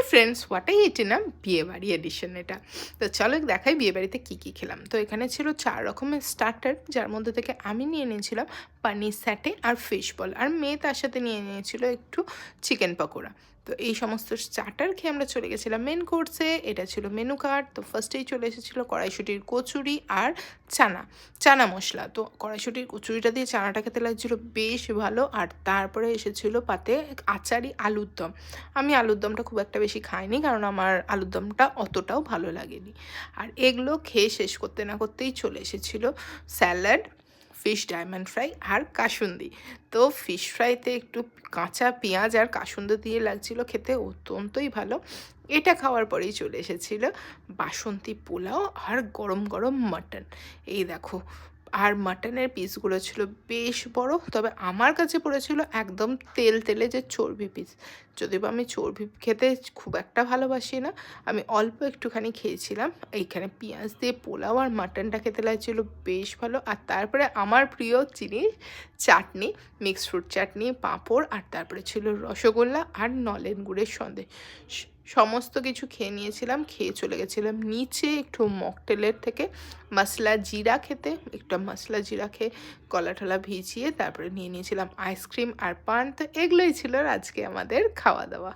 Friends, what I eat না বিয়েবাড়ি addition এটা। তো চলো দেখাই বিয়েবাড়িতে কী কী খেলাম। তো এখানে ছিল 4 রকমের স্টার্টার, যার মধ্যে থেকে আমি নিয়ে নিয়েছিলাম পানির স্যাটে আর ফিশ বল, আর মেয়ে তার সাথে নিয়ে নিয়েছিল একটু চিকেন পকোড়া। তো এই সমস্ত স্টার্টার খেয়ে আমরা চলে গেছিলাম মেন কোর্সে। এটা ছিল মেনু কার্ড। তো ফার্স্টেই চলে এসেছিলো কড়াইশুঁটির কচুরি আর চানা মশলা। তো কড়াইশুঁটির কচুরিটা দিয়ে চানাটা খেতে লাগছিলো বেশ ভালো। আর তারপরে এসেছিলো পাতে আচারি আলুর দম। আমি আলুর দমটা খুব একটা বেশি খাইনি, কারণ আমার আলুর দমটা অতটাও ভালো লাগেনি। আর এগুলো খেয়ে শেষ করতে না করতেই চলে এসেছিলো স্যালাড, ফিশ ডায়মন্ড ফ্রাই আর কাসুন্দি। তো ফিশ ফ্রাইতে একটু কাঁচা পেঁয়াজ আর কাসুন্দি দিয়ে লাগছিল খেতে অত্যন্তই ভালো। এটা খাওয়ার পরেই চলে এসেছিলো বাসন্তী পোলাও আর গরম গরম মাটন। এই দেখো, আর মাটনের পিসগুলো ছিল বেশ বড়, তবে আমার কাছে পড়েছিল একদম তেলে যে চর্বি পিস। যদিও বা আমি চর্বি খেতে খুব একটা ভালোবাসি না, আমি অল্প একটুখানি খেয়েছিলাম। এইখানে পেঁয়াজ দিয়ে পোলাও আর মাটনটা খেতে লাগছিল বেশ ভালো। আর তারপরে আমার প্রিয় জিনিস চাটনি, মিক্সড ফ্রুট চাটনি, পাঁপড়, আর তারপরে ছিল রসগোল্লা আর নলেন গুড়ের সন্দেশ। সমস্ত কিছু খেয়ে নিয়েছিলাম। খেয়ে চলে গেছিলাম নিচে একটু মকটেলের থেকে মশলা জিরা খেতে। একটা মশলা জিরা খেয়ে গলা টলা ভিজিয়ে তারপরে নিয়ে নিয়েছিলাম আইসক্রিম আর পান। তো এগুলোই ছিল আজকে আমাদের খাওয়া দাওয়া।